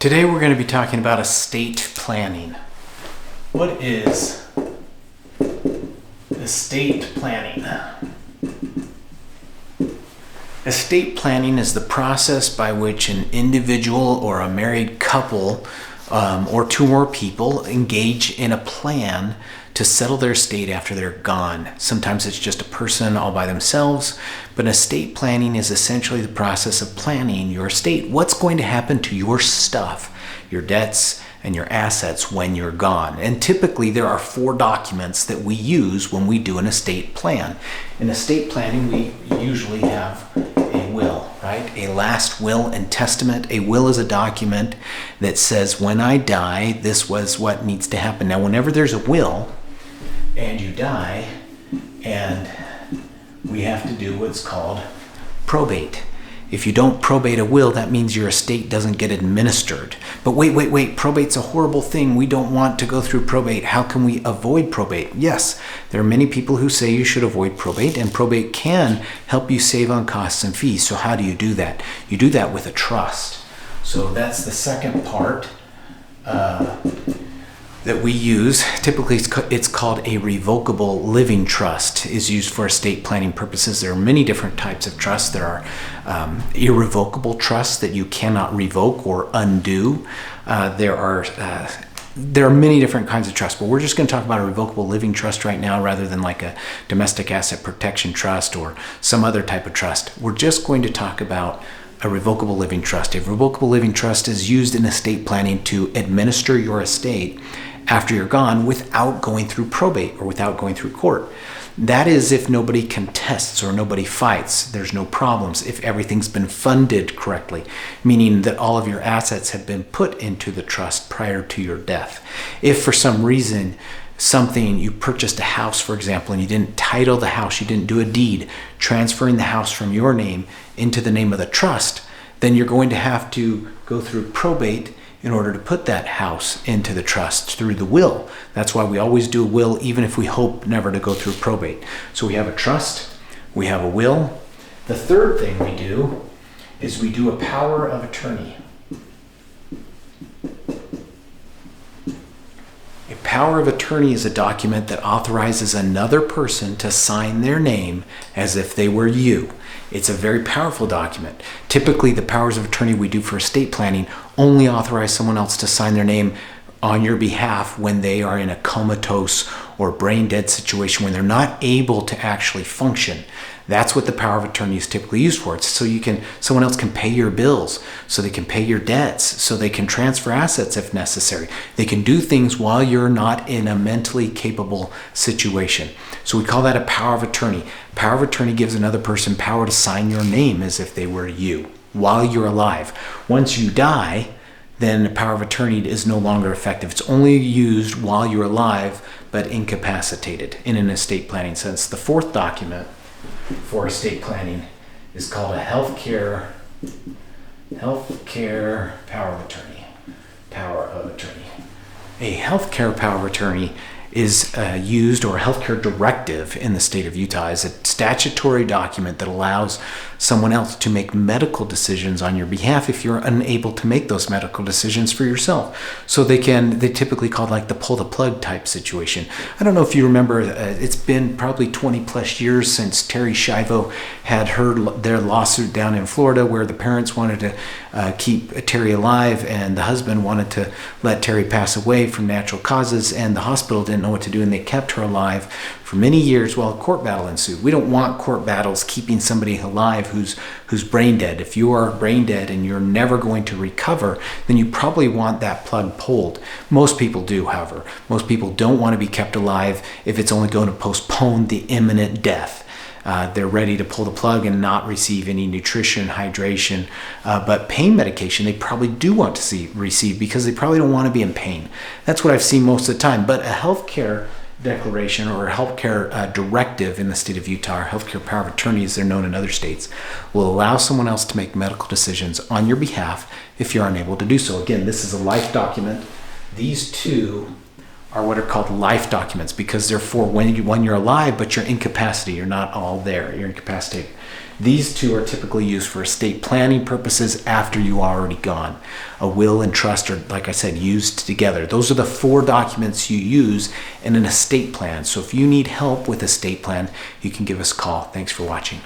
Today we're going to be talking about estate planning. What is estate planning? Estate planning is the process by which an individual or a married couple or two or more people engage in a plan to settle their estate after they're gone. Sometimes it's just a person all by themselves, but estate planning is essentially the process of planning your estate. What's going to happen to your stuff, your debts, and your assets when you're gone? And typically there are 4 documents that we use when we do an estate plan. In estate planning, we usually have a will, right? A last will and testament. A will is a document that says, when I die, this was what needs to happen. Now, whenever there's a will and you die, and we have to do what's called probate. If you don't probate a will, that means your estate doesn't get administered. But wait, probate's a horrible thing. We don't want to go through probate. How can we avoid probate? Yes, there are many people who say you should avoid probate, and probate can help you save on costs and fees. So how do you do that? You do that with a trust. So that's the second part that we use. Typically it's called a revocable living trust, is used for estate planning purposes. There are many different types of trusts. There are irrevocable trusts that you cannot revoke or undo. There are many different kinds of trusts, but we're just going to talk about a revocable living trust right now rather than like a domestic asset protection trust or some other type of trust. We're just going to talk about a revocable living trust. A revocable living trust is used in estate planning to administer your estate after you're gone without going through probate or without going through court. That is if nobody contests or nobody fights. There's no problems. If everything's been funded correctly, meaning that all of your assets have been put into the trust prior to your death. If for some reason you purchased a house, for example, and you didn't title the house, you didn't do a deed transferring the house from your name into the name of the trust, then you're going to have to go through probate in order to put that house into the trust through the will. That's why we always do a will, even if we hope never to go through probate. So we have a trust, we have a will. The third thing we do is we do a power of attorney. A power of attorney is a document that authorizes another person to sign their name as if they were you. It's a very powerful document. Typically, the powers of attorney we do for estate planning only authorize someone else to sign their name on your behalf when they are in a comatose or brain dead situation, when they're not able to actually function. That's what the power of attorney is typically used for. It's so someone else can pay your bills, so they can pay your debts, so they can transfer assets if necessary. They can do things while you're not in a mentally capable situation. So we call that a power of attorney. Power of attorney gives another person power to sign your name as if they were you while you're alive. Once you die, then the power of attorney is no longer effective. It's only used while you're alive, but incapacitated in an estate planning sense. The fourth document for estate planning is called a healthcare power of attorney. Power of attorney. A healthcare power of attorney is used, or a healthcare directive in the state of Utah, is a statutory document that allows someone else to make medical decisions on your behalf if you're unable to make those medical decisions for yourself. So they typically call it like the pull the plug type situation. I don't know if you remember, it's been probably 20 plus years since Terry Schiavo had their lawsuit down in Florida, where the parents wanted to keep Terry alive and the husband wanted to let Terry pass away from natural causes, and the hospital didn't know what to do, and they kept her alive for many years while a court battle ensued. We don't want court battles keeping somebody alive who's brain dead. If you are brain dead and you're never going to recover, then you probably want that plug pulled. Most people do, however. Most people don't want to be kept alive if it's only going to postpone the imminent death. They're ready to pull the plug and not receive any nutrition, hydration, but pain medication they probably do want to receive because they probably don't want to be in pain. That's what I've seen most of the time. But a healthcare declaration or a healthcare directive in the state of Utah, or healthcare power of attorney as they're known in other states, will allow someone else to make medical decisions on your behalf if you're unable to do so. Again, this is a life document. These two are what are called life documents, because they're for when you're alive, but you're incapacitated. You're not all there. You're incapacitated. These two are typically used for estate planning purposes after you are already gone. A will and trust are, like I said, used together. Those are the 4 documents you use in an estate plan. So if you need help with estate plan, you can give us a call. Thanks for watching.